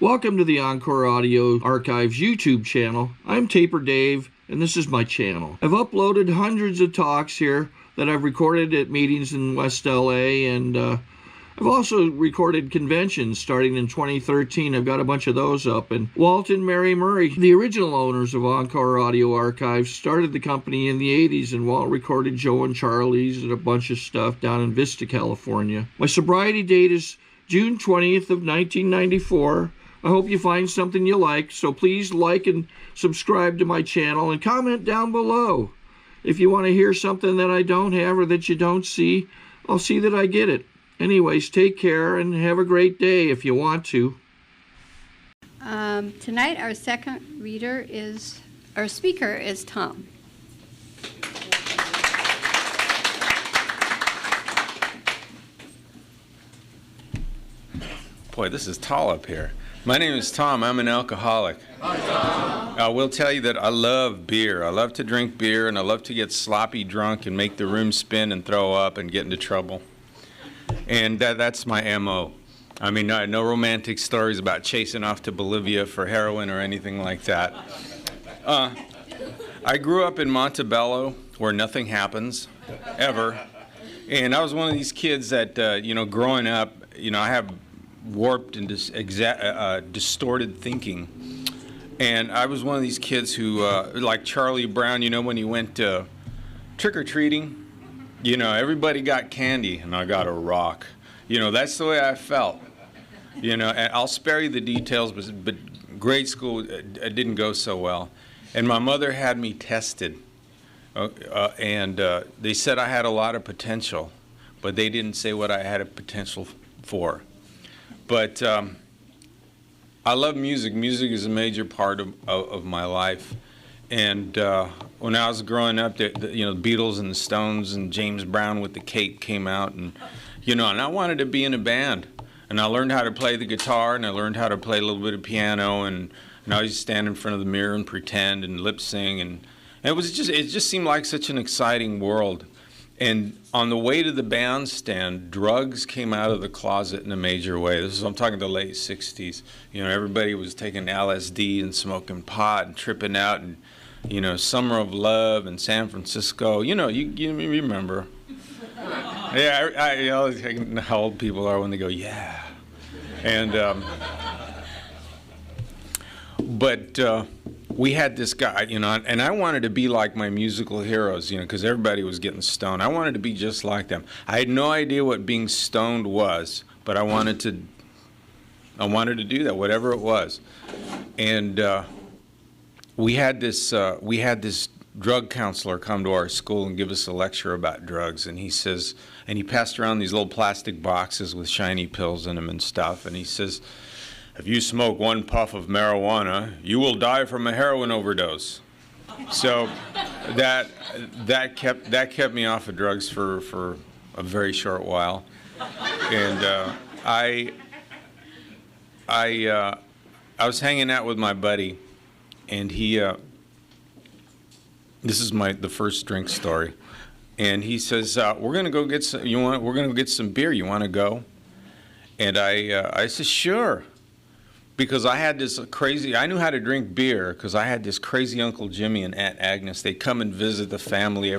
Welcome to the Encore Audio Archives YouTube channel. I'm Taper Dave, and this is my channel. I've uploaded hundreds of talks here that I've recorded at meetings in West LA, and I've also recorded conventions starting in 2013. I've got a bunch of those up. And Walt and Mary Murray, the original owners of Encore Audio Archives, started the company in the 80s, and Walt recorded Joe and Charlie's and a bunch of stuff down in Vista, California. My sobriety date is June 20th of 1994. I hope you find something you like, so please like and subscribe to my channel and comment down below. If you want to hear something that I don't have or that you don't see, I'll see that I get it. Anyways, take care and have a great day if you want to. Tonight our second speaker is Tom. Boy, this is tall up here. My name is Tom. I'm an alcoholic. Hi, Tom. I will tell you that I love beer. I love to drink beer, and I love to get sloppy drunk and make the room spin and throw up and get into trouble. And that's my MO. I mean, no romantic stories about chasing off to Bolivia for heroin or anything like that. I grew up in Montebello, where nothing happens, ever. And I was one of these kids that, growing up, I have warped and distorted thinking. And I was one of these kids who, like Charlie Brown, when he went trick-or-treating, everybody got candy and I got a rock. That's the way I felt. And I'll spare you the details, but grade school didn't go so well. And my mother had me tested. And they said I had a lot of potential, but they didn't say what I had a potential for. But I love music. Music is a major part of my life. And when I was growing up, the Beatles and the Stones and James Brown with the Cape came out, and and I wanted to be in a band. And I learned how to play the guitar, and I learned how to play a little bit of piano, and I used to stand in front of the mirror and pretend and lip sing, and it just seemed like such an exciting world. And on the way to the bandstand, drugs came out of the closet in a major way. I'm talking the late 60s. Everybody was taking LSD and smoking pot and tripping out, and Summer of Love and San Francisco. You remember. Yeah, I always know how old people are when they go, yeah. And but we had this guy, and I wanted to be like my musical heroes, because everybody was getting stoned. I wanted to be just like them. I had no idea what being stoned was, but I wanted to do that, whatever it was. And we had this drug counselor come to our school and give us a lecture about drugs, and he passed around these little plastic boxes with shiny pills in them and stuff, and he says, if you smoke one puff of marijuana, you will die from a heroin overdose. So that kept me off of drugs for a very short while, and I was hanging out with my buddy, and he this is the first drink story, and he says, we're gonna go get some. We're gonna go get some beer. You want to go? And I said, sure. Because I had this I knew how to drink beer because I had this crazy Uncle Jimmy and Aunt Agnes. They come and visit the family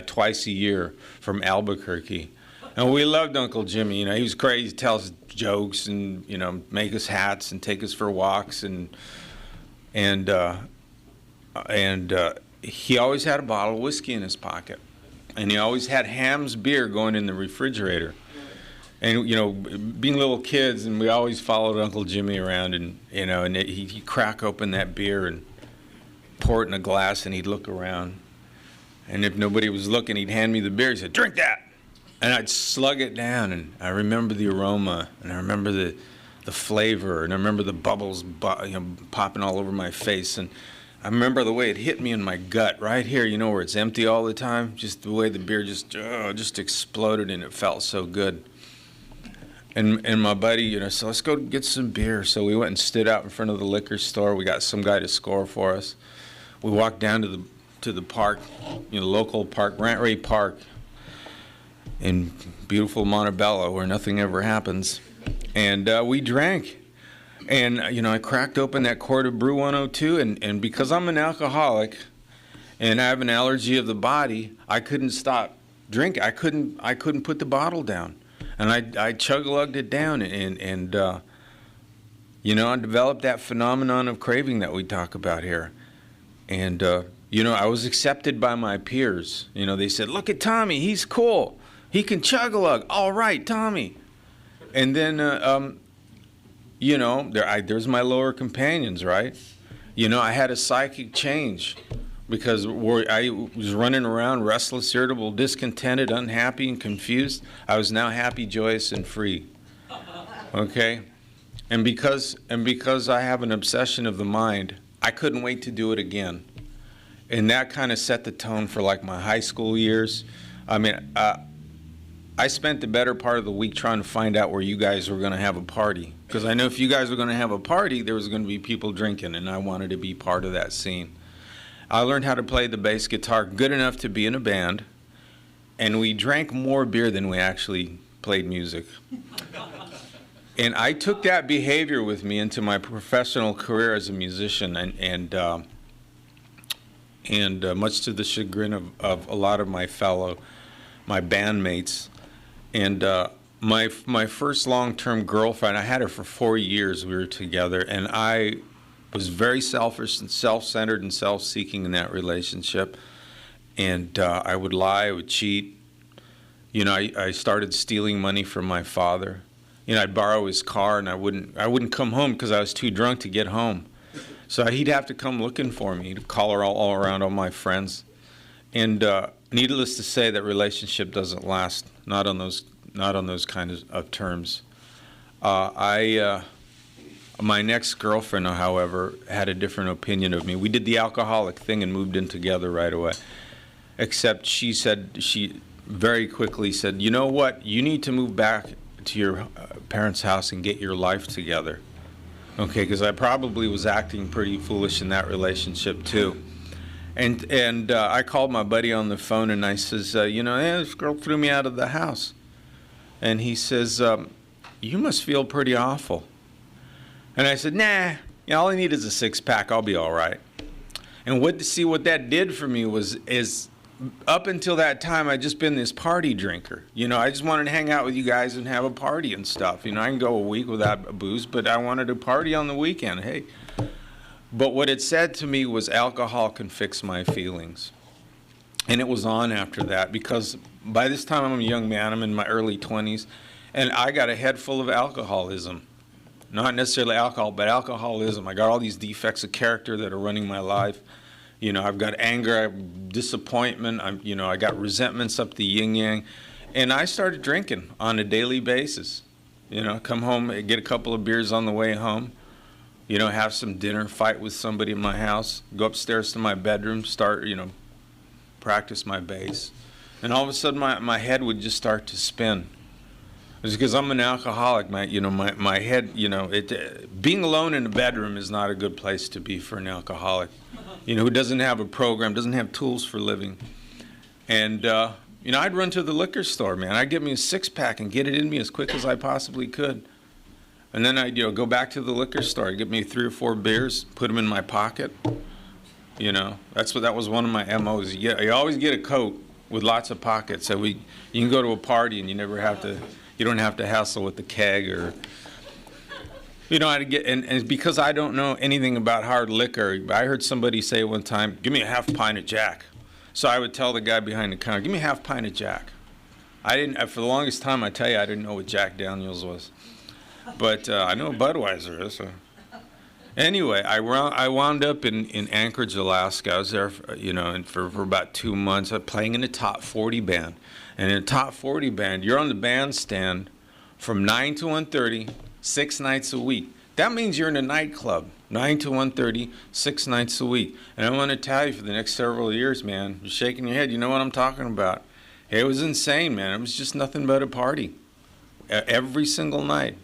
twice a year from Albuquerque. And we loved Uncle Jimmy. He was crazy. He'd tell us jokes and, make us hats and take us for walks. And he always had a bottle of whiskey in his pocket. And he always had Ham's beer going in the refrigerator. And, being little kids, and we always followed Uncle Jimmy around, and, he'd crack open that beer and pour it in a glass, and he'd look around. And if nobody was looking, he'd hand me the beer. He said, drink that. And I'd slug it down, and I remember the aroma, and I remember the flavor, and I remember the bubbles popping all over my face. And I remember the way it hit me in my gut right here, where it's empty all the time, just the way the beer just exploded, and it felt so good. And my buddy, so let's go get some beer. So we went and stood out in front of the liquor store. We got some guy to score for us. We walked down to the park, local park, Grant Ray Park, in beautiful Montebello, where nothing ever happens. And we drank. And, I cracked open that quart of Brew 102, and because I'm an alcoholic and I have an allergy of the body, I couldn't stop drinking. I couldn't put the bottle down. And I chug-lugged it down, and I developed that phenomenon of craving that we talk about here. And, I was accepted by my peers. They said, look at Tommy, he's cool. He can chug-a-lug. All right, Tommy. And then, there's my lower companions, right? I had a psychic change because I was running around restless, irritable, discontented, unhappy, and confused. I was now happy, joyous, and free. Okay? And because I have an obsession of the mind, I couldn't wait to do it again. And that kind of set the tone for like my high school years. I mean, I spent the better part of the week trying to find out where you guys were going to have a party. Because I know if you guys were going to have a party, there was going to be people drinking, and I wanted to be part of that scene. I learned how to play the bass guitar good enough to be in a band, and we drank more beer than we actually played music. And I took that behavior with me into my professional career as a musician, and much to the chagrin of a lot of my bandmates. And my first long-term girlfriend, I had her for 4 years. We were together, and I was very selfish and self-centered and self-seeking in that relationship. And I would lie, I would cheat. I started stealing money from my father. I'd borrow his car, and I wouldn't come home because I was too drunk to get home. So he'd have to come looking for me, to call her all around all my friends. And needless to say, that relationship doesn't last, not on those kind of terms. My next girlfriend, however, had a different opinion of me. We did the alcoholic thing and moved in together right away. Except she very quickly said, you know what, you need to move back to your parents' house and get your life together. Okay, because I probably was acting pretty foolish in that relationship too. And I called my buddy on the phone, and I says, this girl threw me out of the house. And he says, you must feel pretty awful. And I said, nah, all I need is a six-pack. I'll be all right. And what that did for me is up until that time, I'd just been this party drinker. I just wanted to hang out with you guys and have a party and stuff. I can go a week without booze, but I wanted to party on the weekend. Hey. But what it said to me was alcohol can fix my feelings. And it was on after that, because by this time I'm a young man, I'm in my early 20s, and I got a head full of alcoholism. Not necessarily alcohol, but alcoholism. I got all these defects of character that are running my life. I've got anger, I have disappointment, I got resentments up the yin-yang. And I started drinking on a daily basis. Come home, get a couple of beers on the way home. Have some dinner, fight with somebody in my house, go upstairs to my bedroom, start, practice my bass. And all of a sudden my head would just start to spin. It's because I'm an alcoholic, my head, being alone in a bedroom is not a good place to be for an alcoholic, who doesn't have a program, doesn't have tools for living. And, I'd run to the liquor store, man. I'd get me a six-pack and get it in me as quick as I possibly could. And then I'd, go back to the liquor store, get me 3 or 4 beers, put them in my pocket. That was one of my MOs. You always get a coat with lots of pockets. So you can go to a party and you don't have to hassle with the keg or, and because I don't know anything about hard liquor, I heard somebody say one time, give me a half pint of Jack. So I would tell the guy behind the counter, give me a half pint of Jack. For the longest time, I tell you, I didn't know what Jack Daniels was. But I know what Budweiser is. So. Anyway, I wound up in Anchorage, Alaska. I was there, for about 2 months, playing in a top 40 band. And in a top 40 band, you're on the bandstand from 9 to 1:30, 6 nights a week. That means you're in a nightclub, 9 to 1:30, 6 nights a week. And I want to tell you, for the next several years, man, you're shaking your head. You know what I'm talking about. It was insane, man. It was just nothing but a party every single night.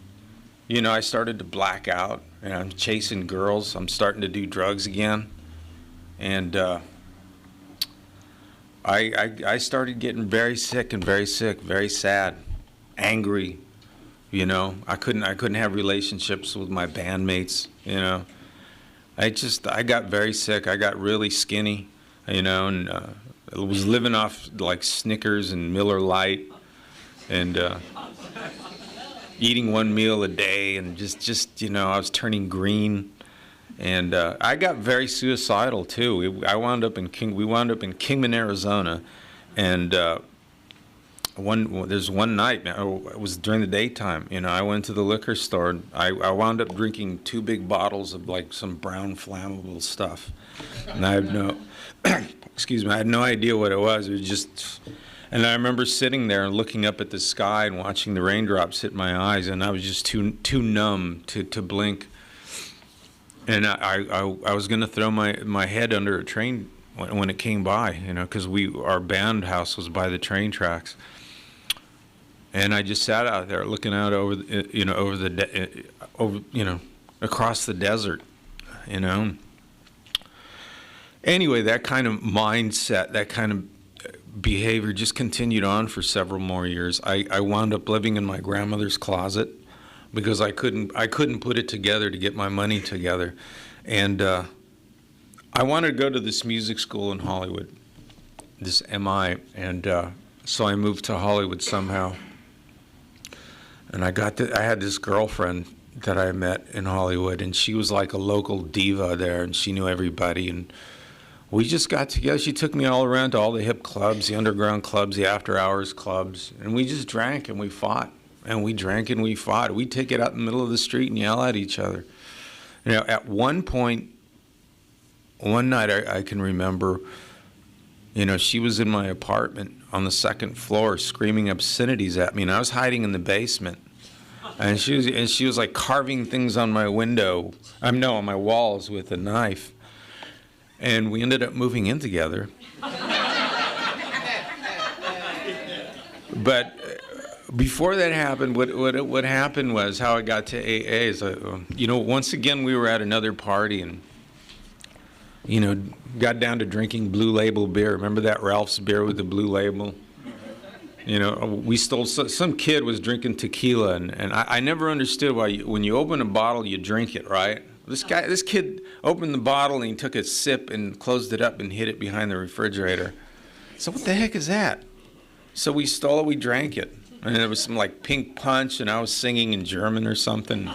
I started to black out, and I'm chasing girls. I'm starting to do drugs again. And I started getting very sick, very sad, angry, You know, I couldn't have relationships with my bandmates. You know, I got very sick. I got really skinny. You know, and I was living off like Snickers and Miller Lite, and eating one meal a day, and just you know, I was turning green. And I got very suicidal too. We wound up in Kingman, Arizona, and there's one night, it was during the daytime. You know, I went to the liquor store. And I wound up drinking 2 big bottles of like some brown flammable stuff, and I had no, excuse me, I had no idea what it was. It was just, and I remember sitting there and looking up at the sky and watching the raindrops hit my eyes, and I was just too numb to blink. And I was going to throw my head under a train when it came by, you know, because our band house was by the train tracks. And I just sat out there looking out over across the desert, you know. Anyway, that kind of mindset, that kind of behavior just continued on for several more years. I wound up living in my grandmother's closet, because I couldn't put it together to get my money together. And I wanted to go to this music school in Hollywood, this MI, and so I moved to Hollywood somehow. And I had this girlfriend that I met in Hollywood, and she was like a local diva there, and she knew everybody, and we just got together. She took me all around to all the hip clubs, the underground clubs, the after-hours clubs, and we just drank and we fought. And we drank and we fought. We'd take it out in the middle of the street and yell at each other. You know, at one point, one night I can remember, you know, she was in my apartment on the 2nd floor screaming obscenities at me, and I was hiding in the basement. And she was like carving things on my window, on my walls with a knife. And we ended up moving in together. But before that happened, what happened was how I got to AA is, you know, once again we were at another party and, you know, got down to drinking Blue Label beer. Remember that Ralph's beer with the blue label? You know, we stole, some kid was drinking tequila, and I never understood why when you open a bottle, you drink it, right? This kid opened the bottle and he took a sip and closed it up and hid it behind the refrigerator. So what the heck is that? So we stole it, we drank it. And there was some like pink punch, and I was singing in German or something.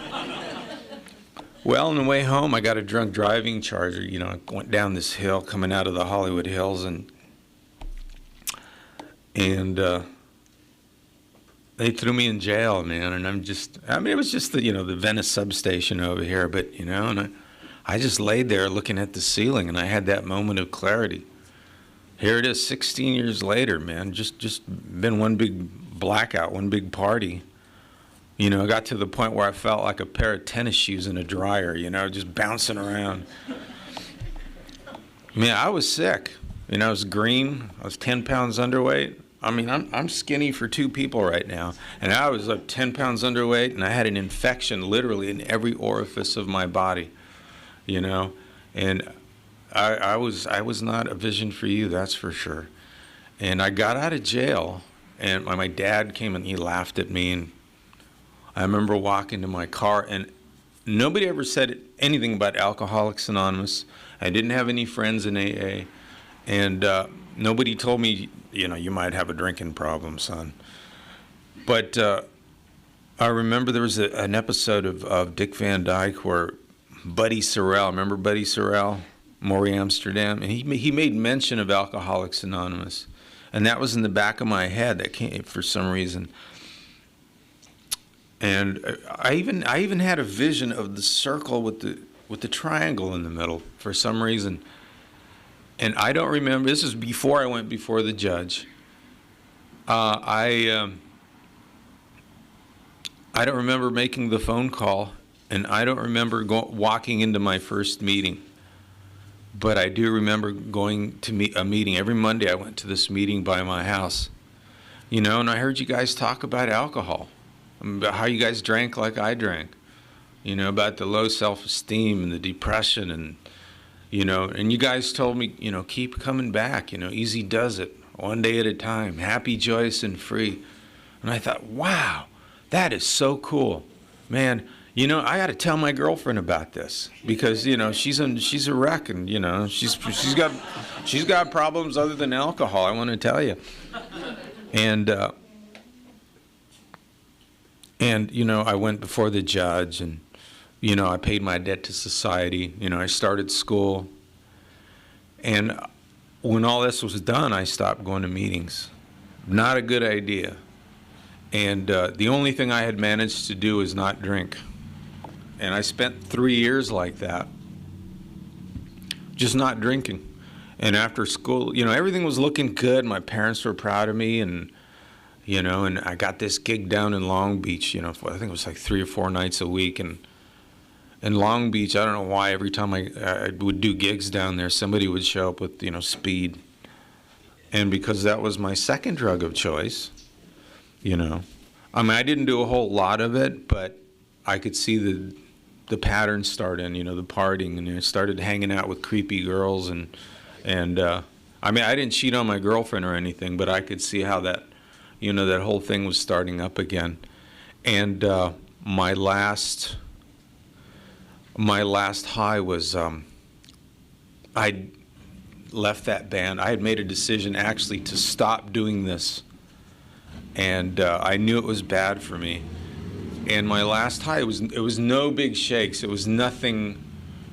Well, on the way home, I got a drunk driving charge. You know, I went down this hill coming out of the Hollywood Hills, and they threw me in jail, man. And it was just the Venice substation over here, but, you know, and I just laid there looking at the ceiling, and I had that moment of clarity. Here it is, 16 years later, man. Just been one big blackout, one big party. You know, I got to the point where I felt like a pair of tennis shoes in a dryer, you know, just bouncing around. Man, I was sick. You know, I was green. I was 10 pounds underweight. I mean, I'm skinny for 2 people right now. And I was like 10 pounds underweight, and I had an infection literally in every orifice of my body, you know. And I was not a vision for you, that's for sure. And I got out of jail, and my dad came and he laughed at me, and I remember walking to my car, and nobody ever said anything about Alcoholics Anonymous. I didn't have any friends in AA, and nobody told me, you know, you might have a drinking problem, son. But I remember there was an episode of Dick Van Dyke where Buddy Sorrell, remember Buddy Sorrell? Maury Amsterdam, and he made mention of Alcoholics Anonymous, and that was in the back of my head. That came for some reason, and I even had a vision of the circle with the triangle in the middle for some reason, and I don't remember. This is before I went before the judge. I don't remember making the phone call, and I don't remember walking into my first meeting. But I do remember going to a meeting. Every Monday I went to this meeting by my house. You know, and I heard you guys talk about alcohol, about how you guys drank like I drank. You know, about the low self-esteem and the depression, and, you know, and you guys told me, you know, keep coming back, you know, easy does it, one day at a time, happy, joyous, and free. And I thought, wow, That is so cool. Man, you know, I got to tell my girlfriend about this because, you know, she's a wreck, and, you know, she's got problems other than alcohol, I want to tell you. And you know, I went before the judge, and, you know, I paid my debt to society. You know, I started school. And when all this was done, I stopped going to meetings. Not a good idea. And the only thing I had managed to do is not drink. And I spent 3 years like that, just not drinking. And after school, you know, everything was looking good. My parents were proud of me, and, you know, and I got this gig down in Long Beach, you know, I think it was like 3 or 4 nights a week. And in Long Beach, I don't know why, every time I would do gigs down there, somebody would show up with, you know, speed. And because that was my second drug of choice, you know, I mean, I didn't do a whole lot of it, but I could see the pattern starting, you know, the partying, and I started hanging out with creepy girls, and I mean, I didn't cheat on my girlfriend or anything, but I could see how that, you know, that whole thing was starting up again. And my last high was I left that band. I had made a decision actually to stop doing this, and I knew it was bad for me. And my last high, it was no big shakes. It was nothing,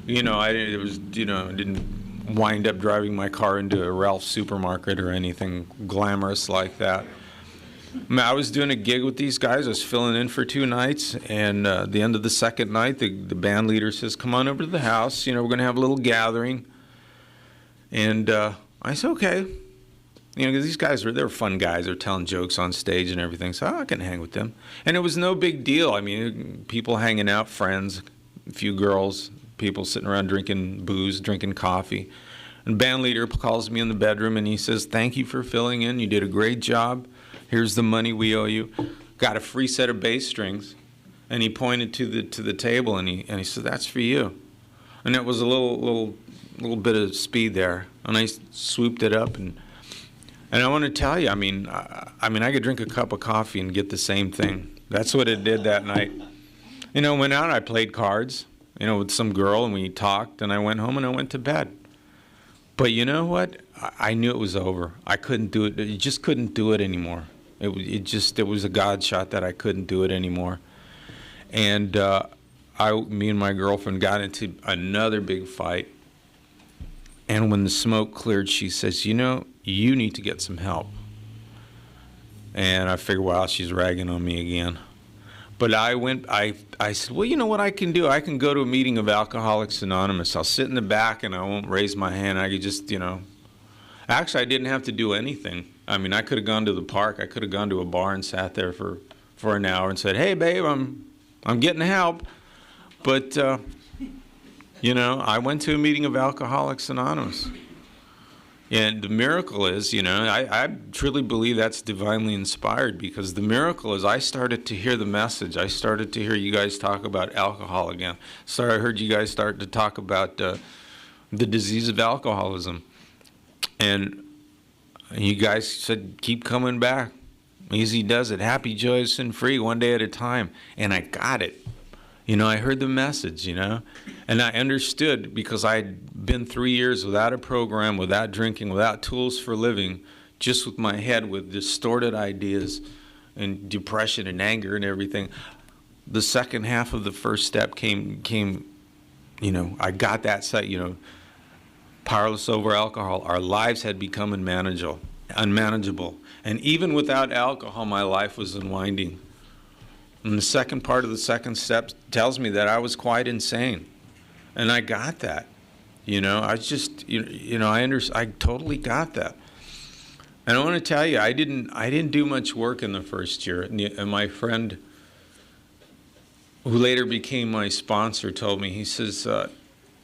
you know. I didn't wind up driving my car into a Ralph's supermarket or anything glamorous like that. I mean, I was doing a gig with these guys. I was filling in for 2 nights, and at the end of the second night, the band leader says, "Come on over to the house. You know, we're going to have a little gathering." And I said, "Okay." You know, because these guys they're fun guys. They're telling jokes on stage and everything, so I can hang with them. And it was no big deal. I mean, people hanging out, friends, a few girls, people sitting around drinking booze, drinking coffee. And band leader calls me in the bedroom, and he says, "Thank you for filling in. You did a great job. Here's the money we owe you. Got a free set of bass strings." And he pointed to the table, and he said, "That's for you." And it was a little bit of speed there, and I swooped it up, and I want to tell you, I mean, I could drink a cup of coffee and get the same thing. That's what it did that night. You know, went out and I played cards, you know, with some girl, and we talked, and I went home and I went to bed. But you know what? I knew it was over. I couldn't do it. You just couldn't do it anymore. It was a God shot that I couldn't do it anymore. And me and my girlfriend got into another big fight. And when the smoke cleared, she says, "You know, you need to get some help." And I figured, wow, she's ragging on me again. But I said, "Well, you know what I can do? I can go to a meeting of Alcoholics Anonymous. I'll sit in the back and I won't raise my hand. I could just, you know." Actually, I didn't have to do anything. I mean, I could have gone to the park. I could have gone to a bar and sat there for an hour and said, "Hey, babe, I'm getting help." But you know, I went to a meeting of Alcoholics Anonymous. And the miracle is, you know, I truly believe that's divinely inspired, because the miracle is I started to hear the message. I started to hear you guys talk about alcohol again. I heard you guys start to talk about the disease of alcoholism. And you guys said, "Keep coming back. Easy does it. Happy, joyous, and free, one day at a time." And I got it. You know, I heard the message, you know, and I understood, because I had been 3 years without a program, without drinking, without tools for living, just with my head with distorted ideas and depression and anger and everything. The second half of the first step came, you know, I got that set, you know, powerless over alcohol. Our lives had become unmanageable. And even without alcohol, my life was unwinding. And the second part of the second step tells me that I was quite insane. And I got that. You know, I just, you know, I totally got that. And I want to tell you, I didn't do much work in the first year. And my friend, who later became my sponsor, told me, he says,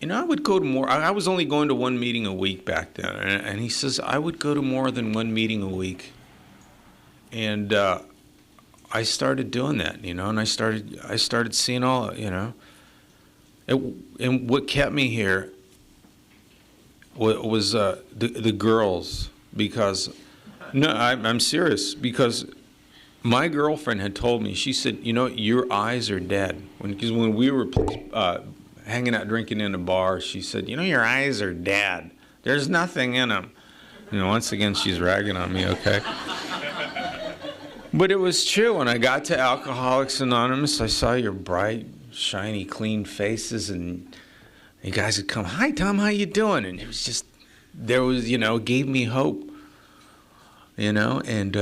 "You know, I would go to more." I was only going to 1 meeting a week back then. And he says, "I would go to more than 1 meeting a week." And I started doing that, you know, and I started seeing all, you know. And what kept me here was the girls, because, no, I'm serious, because My girlfriend had told me, she said, you know, your eyes are dead. Because when we were hanging out drinking in a bar, she said, you know, your eyes are dead. There's nothing in them. You know, once again, she's ragging on me, okay? But it was true. When I got to Alcoholics Anonymous, I saw your bright, shiny, clean faces, and you guys would come, hi, Tom, how you doing? And it was just, there was, you know, it gave me hope, you know, and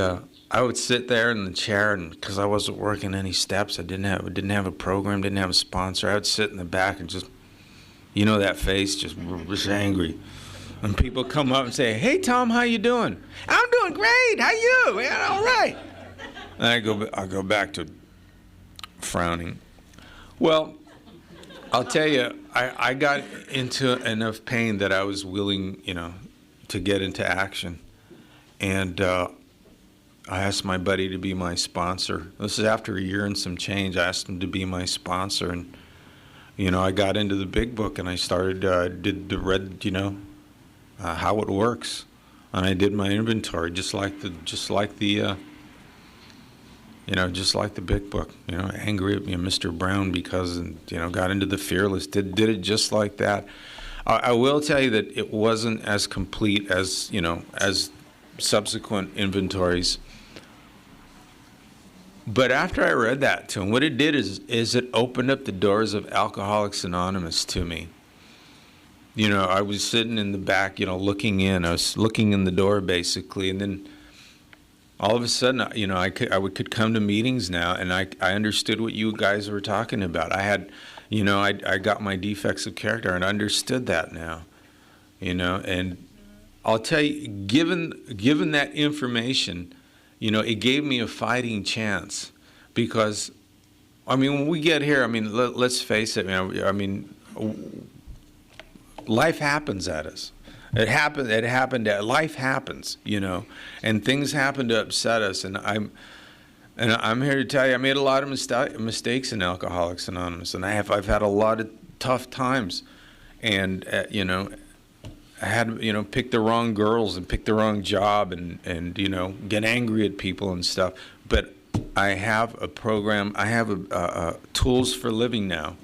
I would sit there in the chair, and because I wasn't working any steps, I didn't have a program, didn't have a sponsor. I would sit in the back and just, you know, that face just angry. And people come up and say, hey, Tom, how you doing? I'm doing great. How you? Yeah, all right. And I go back to frowning. Well, I'll tell you, I got into enough pain that I was willing, you know, to get into action. And I asked my buddy to be my sponsor. This is after a year and some change. I asked him to be my sponsor, and you know, I got into the big book, and I started read, you know, how it works, and I did my inventory just like the you know, just like the big book. You know, angry at Mr. Brown because, you know, got into the fearless. Did it just like that. I will tell you that it wasn't as complete as, you know, as subsequent inventories. But after I read that to him, what it did is it opened up the doors of Alcoholics Anonymous to me. You know, I was sitting in the back, you know, looking in. I was looking in the door, basically, and then all of a sudden, you know, I could come to meetings now, and I understood what you guys were talking about. I had, you know, I got my defects of character, and I understood that now, you know. And I'll tell you, given that information, you know, it gave me a fighting chance, because, I mean, when we get here, I mean, let's face it, man. I mean, life happens at us. Life happens, you know, and things happen to upset us. And I'm here to tell you, I made a lot of mistakes in Alcoholics Anonymous, and I've had a lot of tough times, and you know, I had, you know, pick the wrong girls and pick the wrong job, and you know, get angry at people and stuff. But I have a program. I have a tools for living now.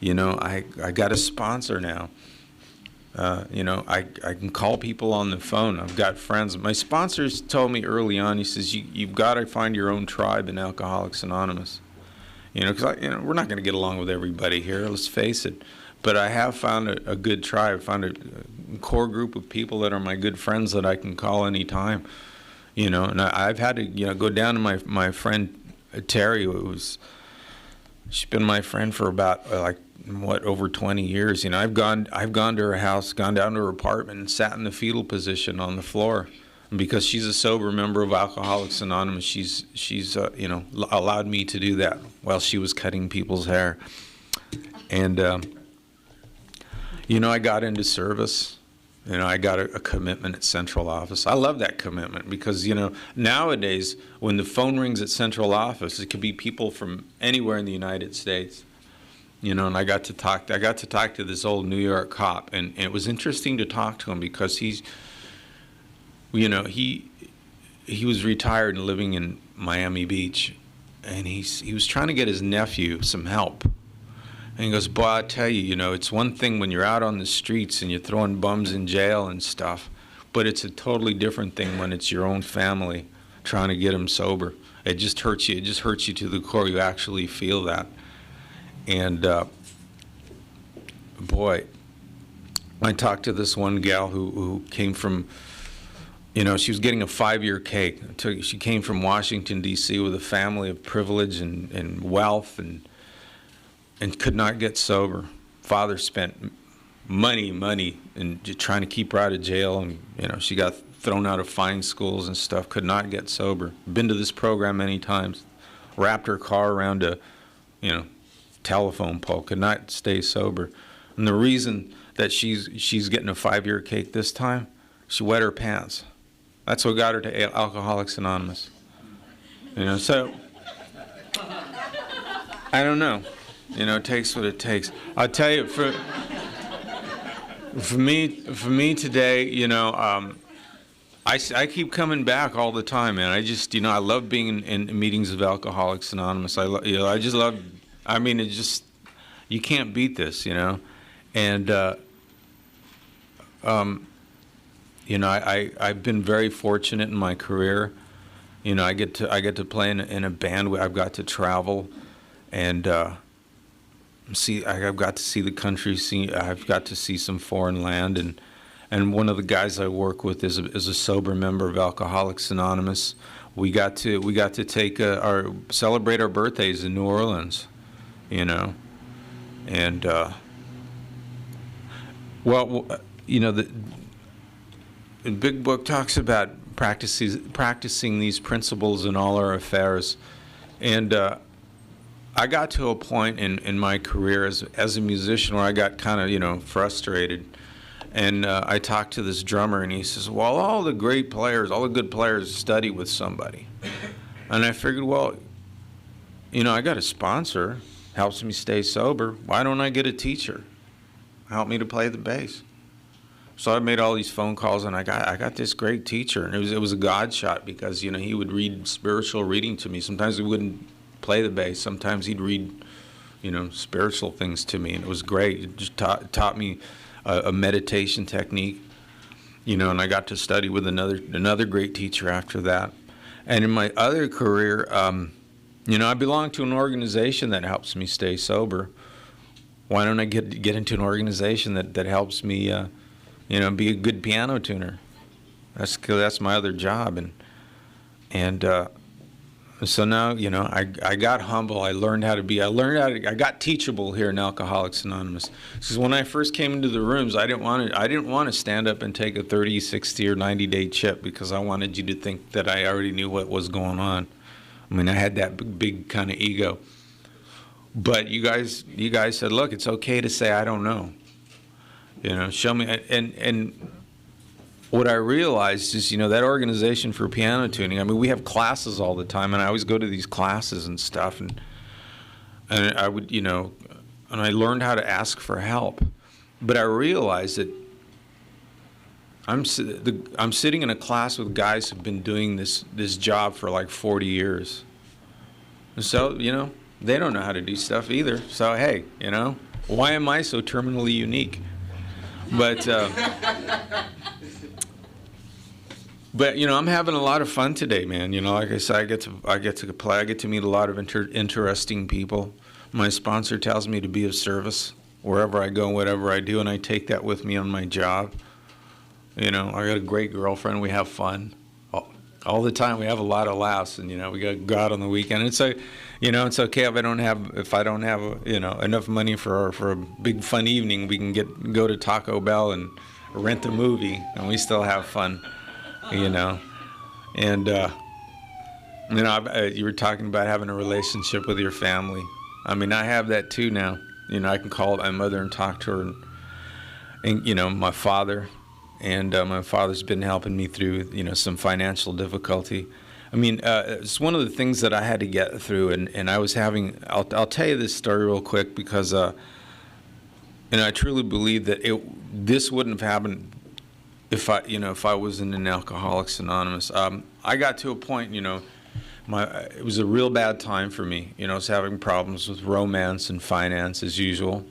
You know, I got a sponsor now. You know, I can call people on the phone. I've got friends. My sponsors told me early on, he says, you've got to find your own tribe in Alcoholics Anonymous. You know, because, you know, we're not going to get along with everybody here, let's face it. But I have found a good tribe, found a core group of people that are my good friends that I can call any time. You know, and I've had to, you know, go down to my friend Terry, she's been my friend for about, like, over 20 years. You know, I've gone to her house, gone down to her apartment, and sat in the fetal position on the floor. And because she's a sober member of Alcoholics Anonymous, she's you know, allowed me to do that while she was cutting people's hair. And you know, I got into service. You know, I got a commitment at central office. I love that commitment because, you know, nowadays when the phone rings at central office, it could be people from anywhere in the United States. You know, and I got to talk to this old New York cop, and it was interesting to talk to him because he's, you know, he was retired and living in Miami Beach, and he was trying to get his nephew some help. And he goes, boy, I tell you, you know, it's one thing when you're out on the streets and you're throwing bums in jail and stuff, but it's a totally different thing when it's your own family trying to get them sober. It just hurts you. It just hurts you to the core. You actually feel that. And boy, I talked to this one gal who came from, you know, she was getting a 5-year cake. She came from Washington, D.C. with a family of privilege and wealth, and could not get sober. Father spent money, and trying to keep her out of jail, and, you know, she got thrown out of fine schools and stuff, could not get sober. Been to this program many times, wrapped her car around a, you know, telephone pole, could not stay sober. And the reason that she's getting a 5-year cake this time, she wet her pants. That's what got her to Alcoholics Anonymous. You know, so I don't know. You know, it takes what it takes. I'll tell you, for me today, you know, I keep coming back all the time, man. I just, I love being in meetings of Alcoholics Anonymous. I just love, I mean, it just, you can't beat this, And, I've been very fortunate in my career. I get to play in a band. I've got to travel, and I've got to see the country. I've got to see some foreign land, and one of the guys I work with is a sober member of Alcoholics Anonymous. We got to take celebrate our birthdays in New Orleans, and the Big Book talks about practicing these principles in all our affairs, and I got to a point in my career as a musician where I got kind of frustrated, and I talked to this drummer, and he says, "Well, all the good players study with somebody," and I figured, well, I got a sponsor, helps me stay sober. Why don't I get a teacher, help me to play the bass? So I made all these phone calls, and I got this great teacher, and it was a God shot because he would read spiritual reading to me. Sometimes he wouldn't play the bass. Sometimes he'd read spiritual things to me, and it was great. It just taught me a meditation technique, and I got to study with another great teacher after that. And in my other career, I belong to an organization that helps me stay sober. Why don't I get into an organization that helps me? Be a good piano tuner. That's my other job, and so now I got humble. I got teachable here in Alcoholics Anonymous. Because when I first came into the rooms, I didn't want to stand up and take a 30, 60, or 90-day chip because I wanted you to think that I already knew what was going on. I mean, I had that big kind of ego. But you guys said, look, it's okay to say I don't know. Show me. And what I realized is, that organization for piano tuning, I mean, we have classes all the time, and I always go to these classes and stuff, and I would, and I learned how to ask for help. But I realized that I'm sitting in a class with guys who've been doing this job for like 40 years. And so, they don't know how to do stuff either. So, hey, why am I so terminally unique? But I'm having a lot of fun today, man. Like I said, I get to play. I get to meet a lot of interesting people. My sponsor tells me to be of service wherever I go, whatever I do, and I take that with me on my job. I got a great girlfriend. We have fun all the time. We have a lot of laughs, and we got to go out on the weekend. And so, it's okay if I don't have enough money for a big fun evening. We can go to Taco Bell and rent a movie, and we still have fun. And you were talking about having a relationship with your family. I mean, I have that too now. I can call my mother and talk to her, and my father. And my father's been helping me through, some financial difficulty. I mean, it's one of the things that I had to get through, and I was having. I'll tell you this story real quick because, I truly believe that this wouldn't have happened if I wasn't in Alcoholics Anonymous. I got to a point, it was a real bad time for me. I was having problems with romance and finance as usual.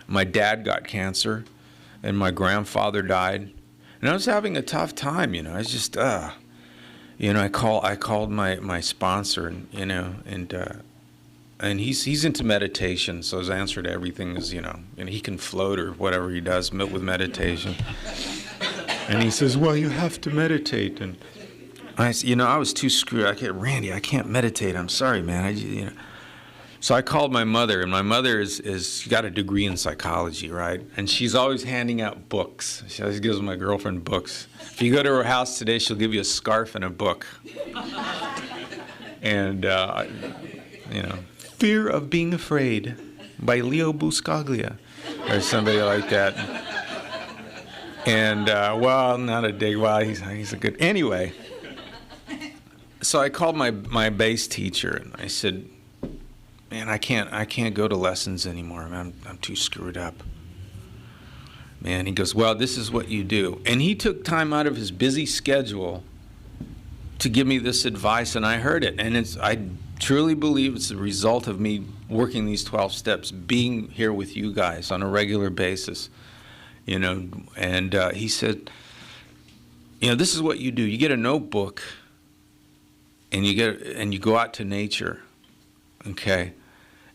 My dad got cancer, and my grandfather died. And I was having a tough time, I was just, I called my sponsor, and he's into meditation, so his answer to everything is, and he can float or whatever he does with meditation. And he says, well, you have to meditate. And I was too screwed. Randy, I can't meditate. I'm sorry, man. So I called my mother, and my mother is got a degree in psychology, right? And she's always handing out books. She always gives my girlfriend books. If you go to her house today, she'll give you a scarf and a book. And, Fear of Being Afraid by Leo Buscaglia, or somebody like that. And, not a dig. Well, he's a good... Anyway, so I called my bass teacher, and I said, man, I can't go to lessons anymore. Man, I'm too screwed up. man. He goes, well, this is what you do. And he took time out of his busy schedule to give me this advice, and I heard it. And I truly believe it's the result of me working these 12 steps, being here with you guys on a regular basis, you know. And he said, you know, this is what you do. You get a notebook, and you go out to nature, okay,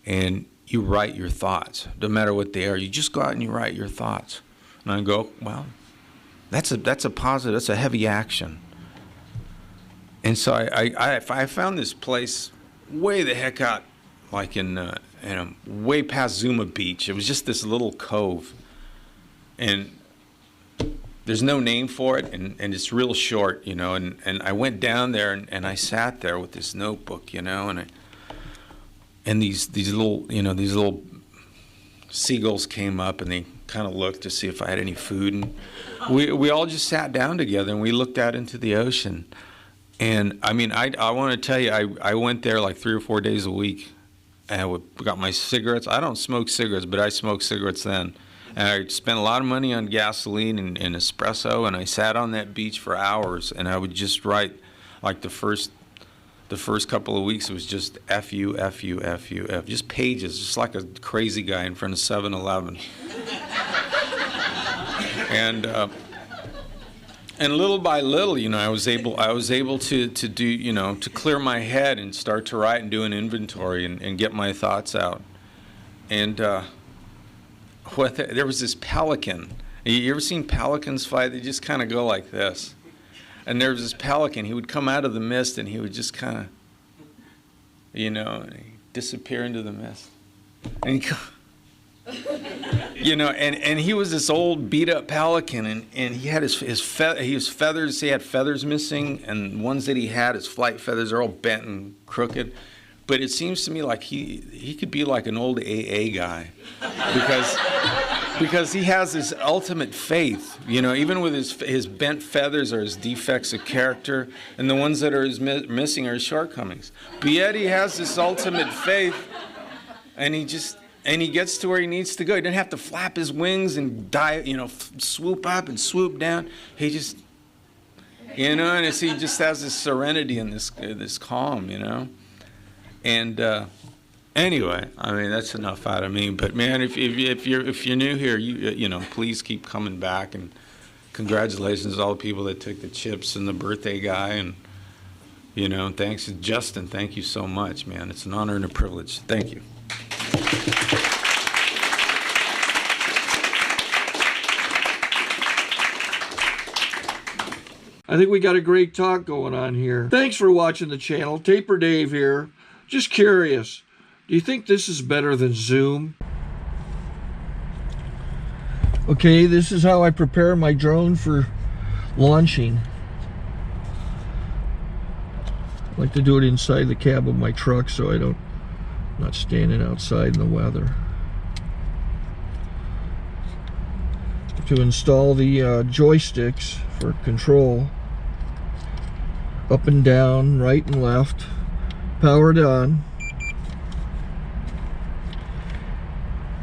and you write your thoughts. No matter what they are, you just go out and you write your thoughts. And I go, well, that's a positive, that's a heavy action. And so I found this place way the heck out, like in way past Zuma Beach. It was just this little cove, and there's no name for it, and it's real short, you know. And I went down there, and I sat there with this notebook, you know, and these little seagulls came up, and they kind of looked to see if I had any food, and we all just sat down together, and we looked out into the ocean. And I mean, I want to tell you, I went there like 3 or 4 days a week, and I got my cigarettes. I don't smoke cigarettes, but I smoked cigarettes then. And I spent a lot of money on gasoline and espresso, and I sat on that beach for hours, and I would just write, like the first couple of weeks, it was just F you, F you, F you, F, just pages, just like a crazy guy in front of 7-Eleven. And little by little, you know, I was able to do, you know, to clear my head and start to write and do an inventory and get my thoughts out. And there was this pelican. You ever seen pelicans fly? They just kind of go like this. And there was this pelican. He would come out of the mist, and he would just kind of, you know, disappear into the mist. And you know, and he was this old beat-up pelican, and he had his feathers. He had feathers missing, and ones that he had, his flight feathers, are all bent and crooked. But it seems to me like he could be like an old AA guy, because he has this ultimate faith, you know, even with his bent feathers or his defects of character, and the ones that are missing are his shortcomings. But yet he has this ultimate faith, and he gets to where he needs to go. He doesn't have to flap his wings and dive, you know, swoop up and swoop down. He just, you know, and he just has this serenity and this calm, you know. And anyway, I mean, that's enough out of me. But man, if you're new here, you know, please keep coming back. And congratulations to all the people that took the chips and the birthday guy. And you know, thanks to Justin. Thank you so much, man. It's an honor and a privilege. Thank you. I think we got a great talk going on here. Thanks for watching the channel. Taper Dave here. Just curious, do you think this is better than Zoom? Okay, this is how I prepare my drone for launching. I like to do it inside the cab of my truck so I'm not standing outside in the weather. To install the joysticks for control, up and down, right and left, powered on.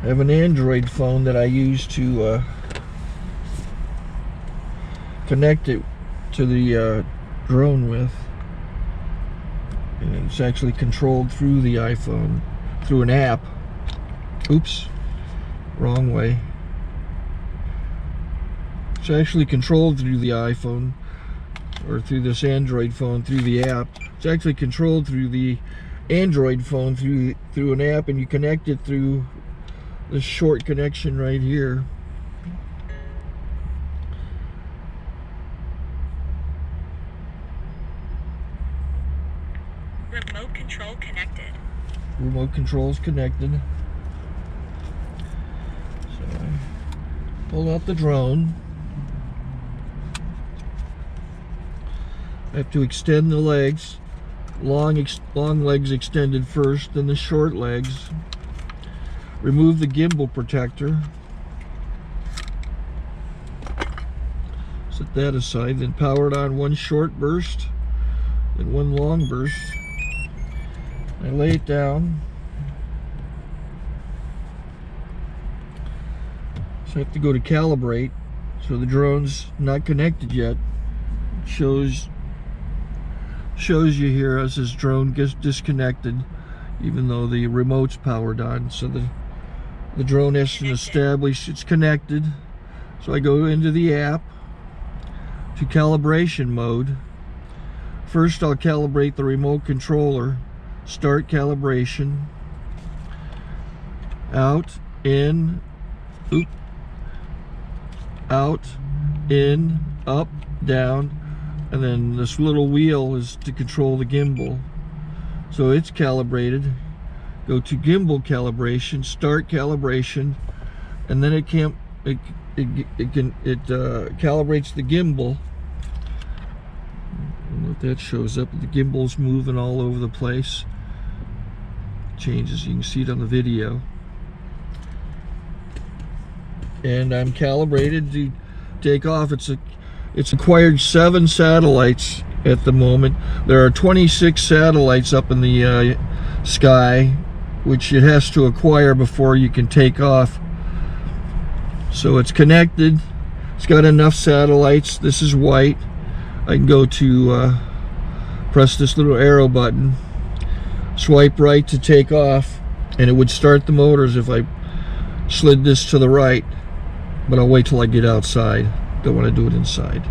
I have an Android phone that I use to connect it to the drone with. And it's actually controlled through the iPhone, through an app. Oops, wrong way. It's actually controlled through the iPhone, or through this Android phone, through the app. It's actually controlled through the Android phone, through an app, and you connect it through this short connection right here. Remote control connected. Remote control's connected. So I pull out the drone. I have to extend the legs. Long legs extended first, then the short legs. Remove the gimbal protector. Set that aside, then power it on one short burst, then one long burst. I lay it down. So I have to go to calibrate. So the drone's not connected yet. It shows you here as this drone gets disconnected, even though the remote's powered on. So the drone has to establish it's connected. So I go into the app to calibration mode. First I'll calibrate the remote controller. Start calibration. Out, in, out, in, up, down, and then this little wheel is to control the gimbal. So it's calibrated. Go to gimbal calibration, start calibration, and then it calibrates the gimbal. If that shows up, the gimbal's moving all over the place. Changes, you can see it on the video. And I'm calibrated to take off. It's acquired 7 satellites at the moment. There are 26 satellites up in the sky, which it has to acquire before you can take off. So it's connected. It's got enough satellites. This is white. I can go to press this little arrow button, swipe right to take off, and it would start the motors if I slid this to the right. But I'll wait till I get outside. Don't want to do it inside.